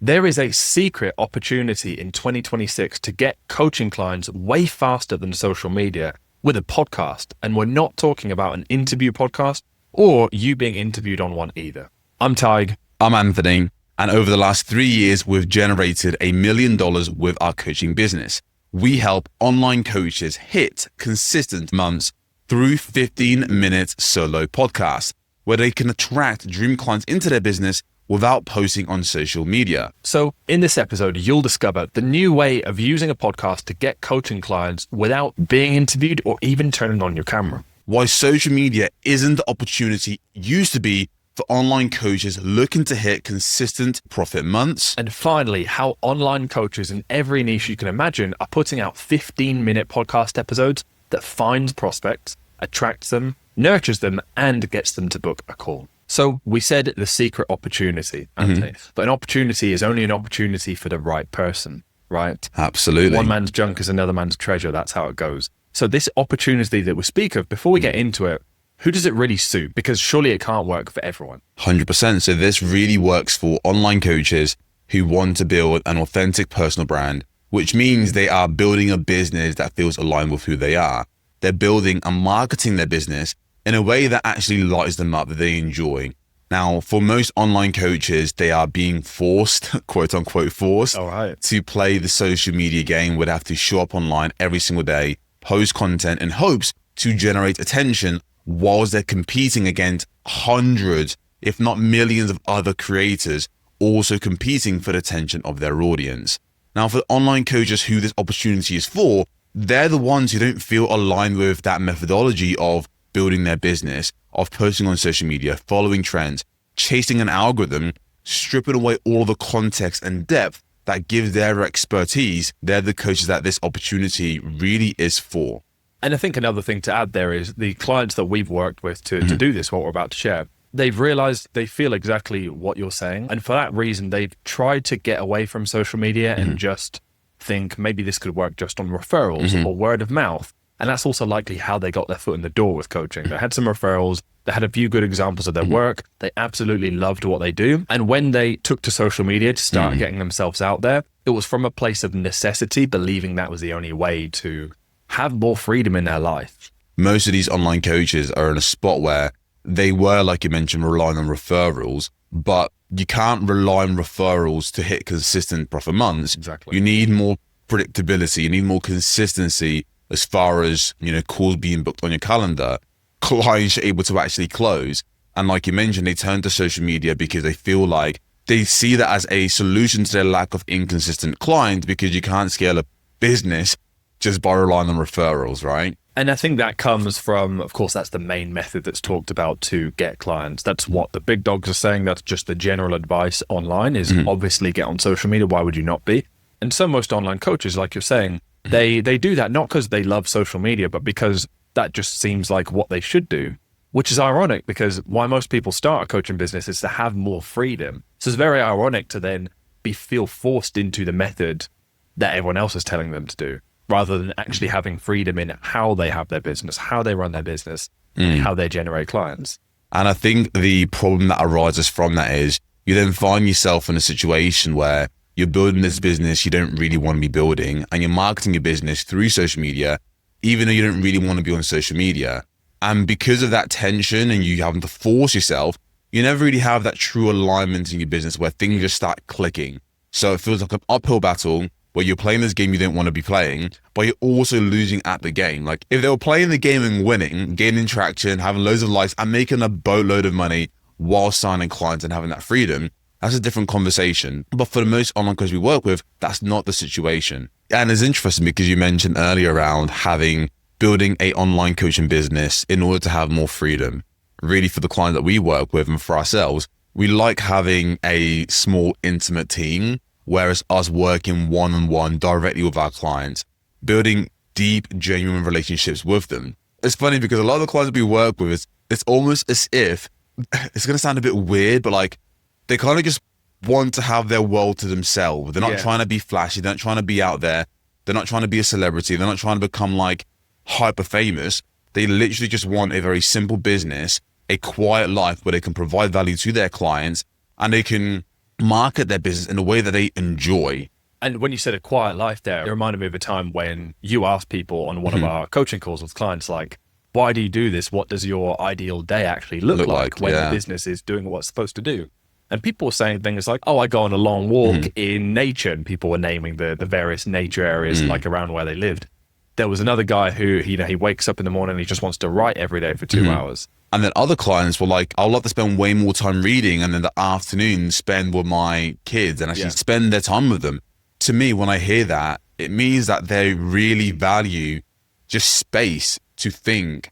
There is a secret opportunity in 2026 to get coaching clients way faster than social media with a podcast. And we're not talking about an interview podcast or you being interviewed on one either. I'm Tig. I'm Anthony. And over the last 3 years, we've generated $1 million with our coaching business. We help online coaches hit consistent months through 15-minute solo podcasts, where they can attract dream clients into their business without posting on social media. So in this episode, you'll discover the new way of using a podcast to get coaching clients without being interviewed or even turning on your camera. Why social media isn't the opportunity it used to be for online coaches looking to hit consistent profit months. And finally, how online coaches in every niche you can imagine are putting out 15-minute podcast episodes that finds prospects, attracts them, nurtures them, and gets them to book a call. So we said the secret opportunity, Anthony, but an opportunity is only an opportunity for the right person, right? Absolutely. One man's junk is another man's treasure. That's how it goes. So this opportunity that we speak of, before we get into it, who does it really suit? Because surely it can't work for everyone. 100%. So this really works for online coaches who want to build an authentic personal brand, which means they are building a business that feels aligned with who they are. They're building and marketing their business in a way that actually lights them up, that they enjoy. Now, for most online coaches, they are being forced, quote unquote forced, to play the social media game where they have to show up online every single day, post content in hopes to generate attention whilst they're competing against hundreds, if not millions of other creators also competing for the attention of their audience. Now, for online coaches who this opportunity is for, they're the ones who don't feel aligned with that methodology of building their business, of posting on social media, following trends, chasing an algorithm, stripping away all the context and depth that gives their expertise. They're the coaches that this opportunity really is for. And I think another thing to add there is the clients that we've worked with to do this, what we're about to share, they've realized they feel exactly what you're saying. And for that reason, they've tried to get away from social media and just think maybe this could work just on referrals or word of mouth. And that's also likely how they got their foot in the door with coaching. They had some referrals, they had a few good examples of their work, they absolutely loved what they do. And when they took to social media to start getting themselves out there, it was from a place of necessity, believing that was the only way to have more freedom in their life. Most of these online coaches are in a spot where they were, like you mentioned, relying on referrals, but you can't rely on referrals to hit consistent profit months. Exactly. You need more predictability, you need more consistency as far as, calls being booked on your calendar, clients are able to actually close. And like you mentioned, they turn to social media because they feel like they see that as a solution to their lack of inconsistent clients, because you can't scale a business just by relying on referrals, right? And I think that comes from, of course, that's the main method that's talked about to get clients. That's what the big dogs are saying. That's just the general advice online is obviously get on social media. Why would you not be? And so most online coaches, like you're saying, they do that not because they love social media, but because that just seems like what they should do, which is ironic because why most people start a coaching business is to have more freedom. So it's very ironic to then feel forced into the method that everyone else is telling them to do, rather than actually having freedom in how they have their business, how they run their business, and how they generate clients. And I think the problem that arises from that is you then find yourself in a situation where you're building this business you don't really want to be building, and you're marketing your business through social media, even though you don't really want to be on social media. And because of that tension and you having to force yourself, you never really have that true alignment in your business where things just start clicking. So it feels like an uphill battle where you're playing this game you don't want to be playing, but you're also losing at the game. Like if they were playing the game and winning, gaining traction, having loads of likes and making a boatload of money while signing clients and having that freedom, that's a different conversation. But for the most online coaches we work with, that's not the situation. And it's interesting because you mentioned earlier around building a online coaching business in order to have more freedom. Really, for the client that we work with and for ourselves, we like having a small, intimate team, whereas us working one-on-one directly with our clients, building deep, genuine relationships with them. It's funny because a lot of the clients that we work with, it's almost as if, it's going to sound a bit weird, but like, they kind of just want to have their world to themselves. They're not trying to be flashy. They're not trying to be out there. They're not trying to be a celebrity. They're not trying to become like hyper famous. They literally just want a very simple business, a quiet life where they can provide value to their clients and they can market their business in a way that they enjoy. And when you said a quiet life there, it reminded me of a time when you asked people on one of our coaching calls with clients, like, why do you do this? What does your ideal day actually look like when the business is doing what it's supposed to do? And people were saying things like, oh, I go on a long walk in nature. And people were naming the various nature areas like around where they lived. There was another guy who, he wakes up in the morning and he just wants to write every day for 2 hours. And then other clients were like, I'd love to spend way more time reading and then the afternoon spend with my kids and actually spend their time with them. To me, when I hear that, it means that they really value just space to think,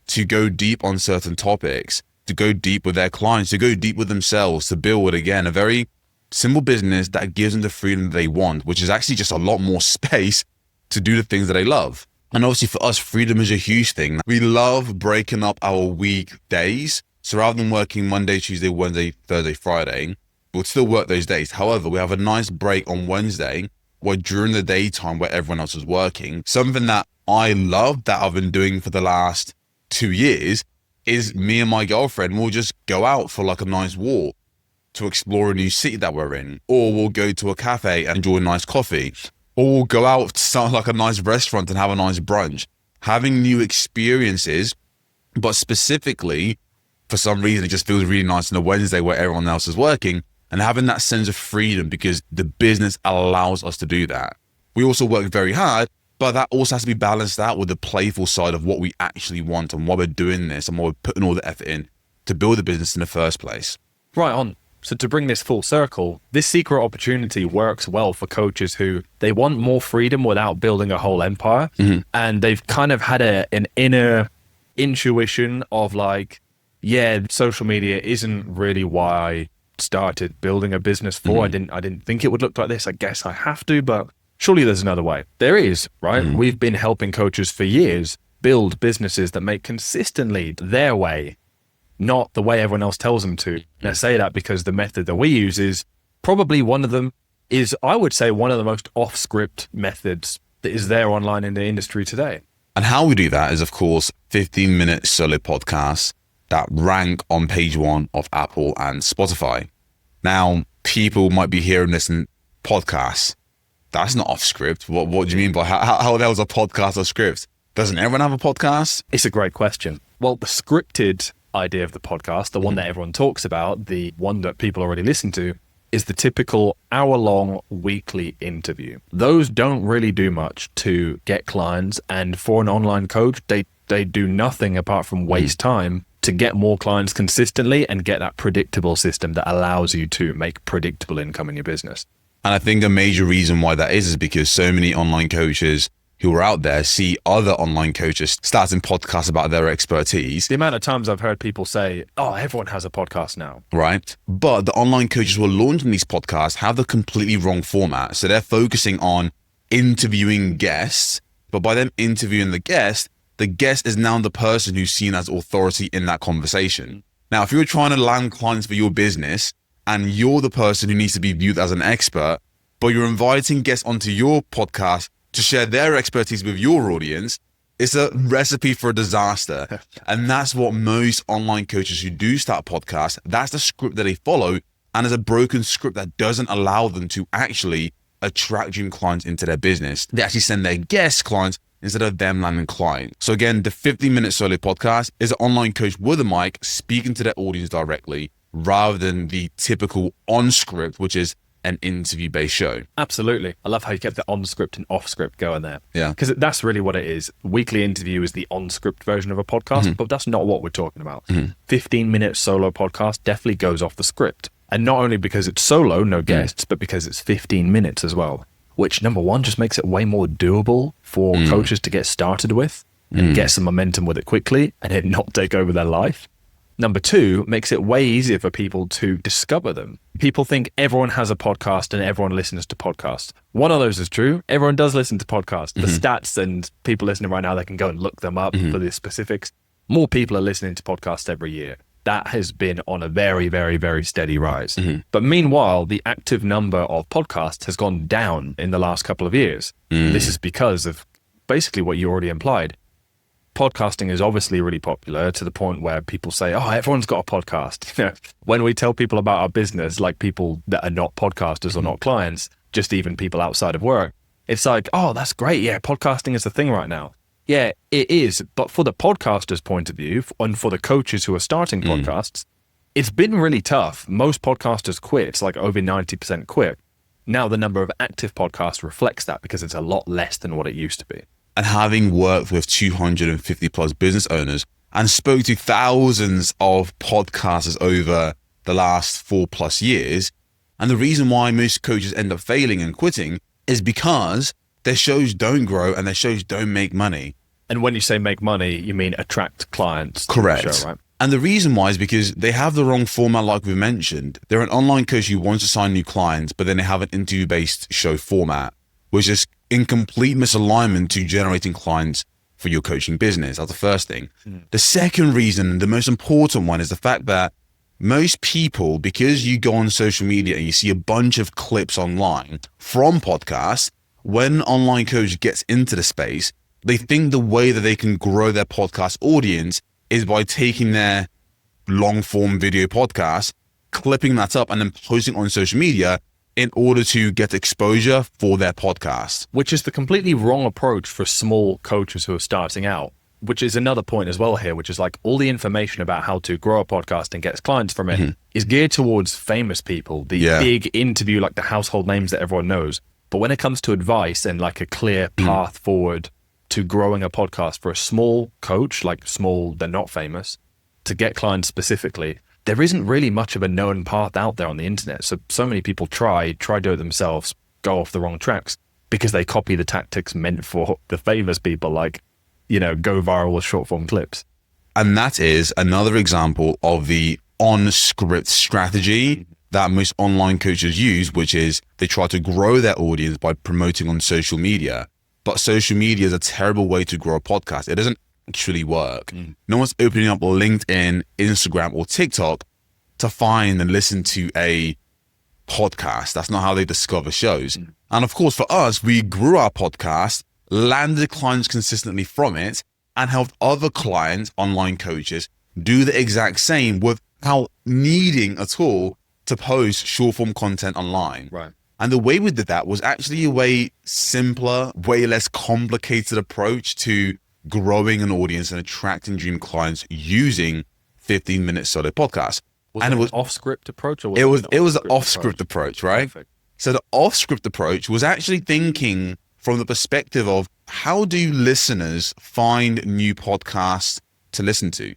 to go deep on certain topics, to go deep with their clients, to go deep with themselves, to build, again, a very simple business that gives them the freedom that they want, which is actually just a lot more space to do the things that they love. And obviously for us, freedom is a huge thing. We love breaking up our weekdays. So rather than working Monday, Tuesday, Wednesday, Thursday, Friday, we'll still work those days. However, we have a nice break on Wednesday where during the daytime where everyone else is working. Something that I love that I've been doing for the last 2 years is me and my girlfriend will just go out for like a nice walk to explore a new city that we're in. Or we'll go to a cafe and enjoy a nice coffee. Or we'll go out to like a nice restaurant and have a nice brunch. Having new experiences, but specifically, for some reason, it just feels really nice on a Wednesday where everyone else is working, and having that sense of freedom because the business allows us to do that. We also work very hard, but that also has to be balanced out with the playful side of what we actually want and why we're doing this and why we're putting all the effort in to build the business in the first place. Right on. So to bring this full circle, this secret opportunity works well for coaches who they want more freedom without building a whole empire. And they've kind of had an inner intuition of like, yeah, social media isn't really why I started building a business for. I didn't think it would look like this. I guess I have to, but surely there's another way. There is, right? We've been helping coaches for years build businesses that make consistently their way, not the way everyone else tells them to. And I say that because the method that we use is probably one of them is, I would say, one of the most off-script methods that is there online in the industry today. And how we do that is, of course, 15-minute solo podcasts that rank on page 1 of Apple and Spotify. Now, people might be hearing this in podcasts. That's not off script. What do you mean by how the hell is a podcast off script? Doesn't everyone have a podcast? It's a great question. Well, the scripted idea of the podcast, the one that everyone talks about, the one that people already listen to, is the typical hour-long weekly interview. Those don't really do much to get clients, and for an online coach, they do nothing apart from waste time to get more clients consistently and get that predictable system that allows you to make predictable income in your business. And I think a major reason why that is because so many online coaches who are out there see other online coaches starting podcasts about their expertise. The amount of times I've heard people say, oh, everyone has a podcast now. Right. But the online coaches who are launching these podcasts have the completely wrong format. So they're focusing on interviewing guests, but by them interviewing the guest is now the person who's seen as authority in that conversation. Now, if you're trying to land clients for your business and you're the person who needs to be viewed as an expert, but you're inviting guests onto your podcast to share their expertise with your audience, it's a recipe for a disaster. And that's what most online coaches who do start podcasts, that's the script that they follow. And it's a broken script that doesn't allow them to actually attract dream clients into their business. They actually send their guest clients instead of them landing clients. So again, the 15-minute solo podcast is an online coach with a mic speaking to their audience directly rather than the typical on-script, which is an interview-based show. Absolutely. I love how you kept the on-script and off-script going there. Yeah. Because that's really what it is. Weekly interview is the on-script version of a podcast, but that's not what we're talking about. 15-minute solo podcast definitely goes off the script. And not only because it's solo, no guests, but because it's 15 minutes as well, which, number one, just makes it way more doable for coaches to get started with and get some momentum with it quickly and it not take over their life. Number two, makes it way easier for people to discover them. People think everyone has a podcast and everyone listens to podcasts. One of those is true. Everyone does listen to podcasts. The stats and people listening right now, they can go and look them up for the specifics. More people are listening to podcasts every year. That has been on a very, very, very steady rise. But meanwhile, the active number of podcasts has gone down in the last couple of years. This is because of basically what you already implied. podcasting is obviously really popular to the point where people say, oh, everyone's got a podcast. When we tell people about our business, like people that are not podcasters or not clients, just even people outside of work, it's like, oh, that's great. Yeah, podcasting is the thing right now. Yeah, it is. But for the podcaster's point of view, and for the coaches who are starting podcasts, it's been really tough. Most podcasters quit. It's like over 90% quit. Now the number of active podcasts reflects that because it's a lot less than what it used to be. And having worked with 250 plus business owners and spoke to thousands of podcasters over the last 4+ years, and the reason why most coaches end up failing and quitting is because their shows don't grow and their shows don't make money. And when you say make money, you mean attract clients. Correct. To the show, right? And the reason why is because they have the wrong format, like we mentioned. They're an online coach who wants to sign new clients, but then they have an interview-based show format, which is in complete misalignment to generating clients for your coaching business. That's the first thing. The second reason, the most important one, is the fact that most people, because you go on social media and you see a bunch of clips online from podcasts, when an online coach gets into the space, they think the way that they can grow their podcast audience is by taking their long form video podcast, clipping that up and then posting on social media in order to get exposure for their podcast. Which is the completely wrong approach for small coaches who are starting out, which is another point as well here, which is like all the information about how to grow a podcast and get clients from it is geared towards famous people, the big interview, like the household names that everyone knows. But when it comes to advice and like a clear path forward to growing a podcast for a small coach, like small, they're not famous, to get clients specifically, there isn't really much of a known path out there on the internet. So many people try do it themselves, go off the wrong tracks because they copy the tactics meant for the famous people, like, you know, go viral with short form clips. And that is another example of the on-script strategy that most online coaches use, which is they try to grow their audience by promoting on social media. But social media is a terrible way to grow a podcast. It doesn't actually work. No one's opening up LinkedIn, Instagram, or TikTok to find and listen to a podcast. That's not how they discover shows. And of course, for us, we grew our podcast, landed clients consistently from it, and helped other clients, online coaches, do the exact same without needing at all to post short form content online. Right. And the way we did that was actually a way simpler, way less complicated approach to growing an audience and attracting dream clients using 15-minute solo podcasts. Was it an off-script approach? Or it was an off-script approach, right? Perfect. So the off-script approach was actually thinking from the perspective of how do listeners find new podcasts to listen to?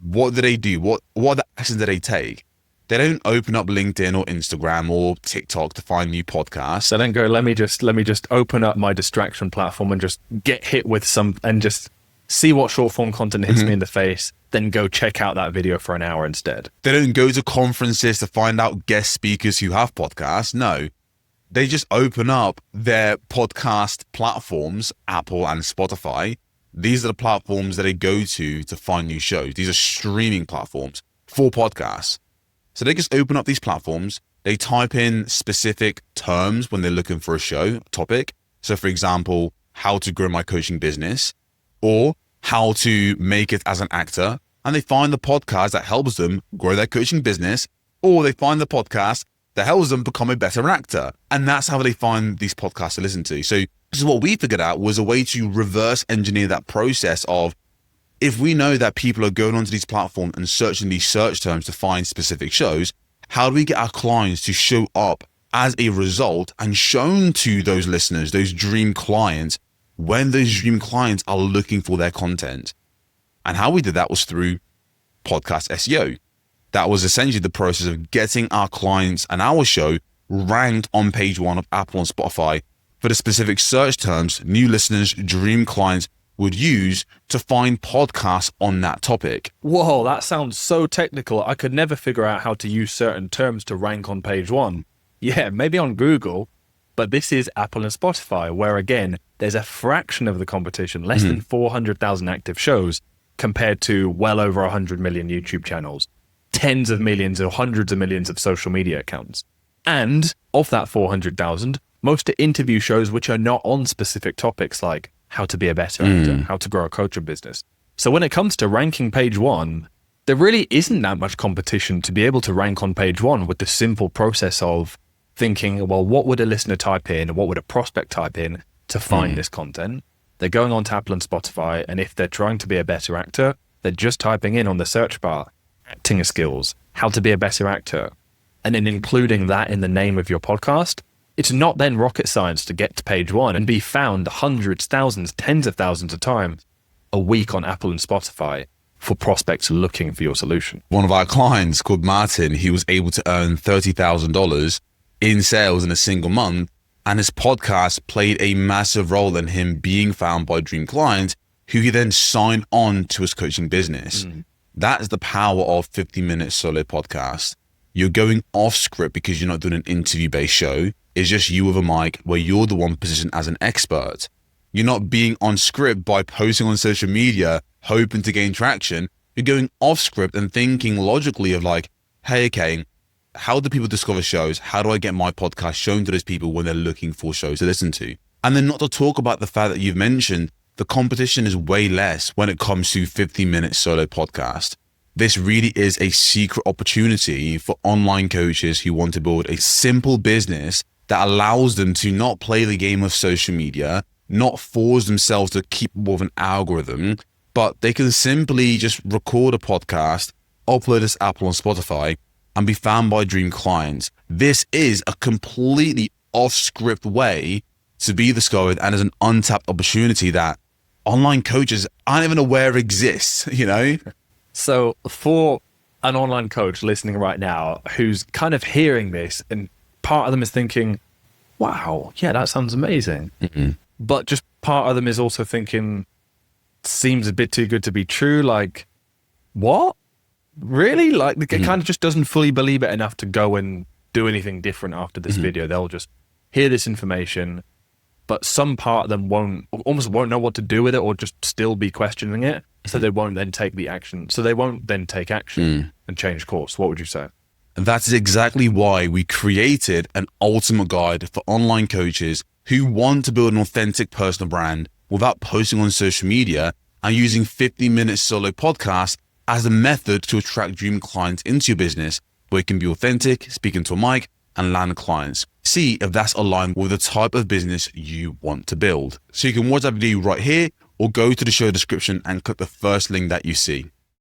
What do they do? What are the actions that they take? They don't open up LinkedIn or Instagram or TikTok to find new podcasts. So then go, let me just open up my distraction platform and just get hit with some and just see what short form content hits me in the face, then go check out that video for an hour instead. They don't go to conferences to find out guest speakers who have podcasts. No, they just open up their podcast platforms, Apple and Spotify. These are the platforms that they go to find new shows. These are streaming platforms for podcasts. So they just open up these platforms. They type in specific terms when they're looking for a show topic. So for example, how to grow my coaching business or how to make it as an actor. And they find the podcast that helps them grow their coaching business, or they find the podcast that helps them become a better actor. And that's how they find these podcasts to listen to. So this is what we figured out was a way to reverse engineer that process of, if we know that people are going onto these platforms and searching these search terms to find specific shows, how do we get our clients to show up as a result and shown to those listeners, those dream clients, when those dream clients are looking for their content? And how we did that was through podcast SEO. That was essentially the process of getting our clients and our show ranked on page 1 of Apple and Spotify for the specific search terms new listeners, dream clients would use to find podcasts on that topic. Whoa, that sounds so technical. I could never figure out how to use certain terms to rank on page 1. Yeah, maybe on Google, but this is Apple and Spotify, where again, there's a fraction of the competition, less than 400,000 active shows compared to well over 100 million YouTube channels, tens of millions or hundreds of millions of social media accounts. And of that 400,000, most are interview shows which are not on specific topics like how to be a better actor, how to grow a coaching business. So when it comes to ranking page one, there really isn't that much competition to be able to rank on page one with the simple process of thinking, well, what would a listener type in? What would a prospect type in to find this content? They're going on to Apple and Spotify, and if they're trying to be a better actor, they're just typing in on the search bar, acting skills, how to be a better actor, and then including that in the name of your podcast. It's not then rocket science to get to page one and be found hundreds, thousands, tens of thousands of times a week on Apple and Spotify for prospects looking for your solution. One of our clients called Martin, he was able to earn $30,000 in sales in a single month, and his podcast played a massive role in him being found by dream clients who he then signed on to his coaching business. That is the power of 50-minute solo podcast. You're going off script because you're not doing an interview-based show. It's just you with a mic where you're the one positioned as an expert. You're not being on script by posting on social media, hoping to gain traction. You're going off script and thinking logically of like, hey, okay, how do people discover shows? How do I get my podcast shown to those people when they're looking for shows to listen to? And then not to talk about the fact that you've mentioned the competition is way less when it comes to 50-minute solo podcast. This really is a secret opportunity for online coaches who want to build a simple business that allows them to not play the game of social media, not force themselves to keep up with an algorithm, but they can simply just record a podcast, upload this to Apple and Spotify, and be found by dream clients. This is a completely off-script way to be discovered and is an untapped opportunity that online coaches aren't even aware exists, you know? So for an online coach listening right now who's kind of hearing this, and part of them is thinking, wow, yeah, that sounds amazing. But just part of them is also thinking, seems a bit too good to be true. Like, what? Really? Like, it kind of just doesn't fully believe it enough to go and do anything different after this video. They'll just hear this information, but some part of them almost won't know what to do with it, or just still be questioning it. So they won't then take the action. So they won't then take action and change course. What would you say? And that's exactly why we created an ultimate guide for online coaches who want to build an authentic personal brand without posting on social media and using 50-minute solo podcasts as a method to attract dream clients into your business, where you can be authentic, speak into a mic, and land clients. See if that's aligned with the type of business you want to build. So you can watch that video right here, or go to the show description and click the first link that you see.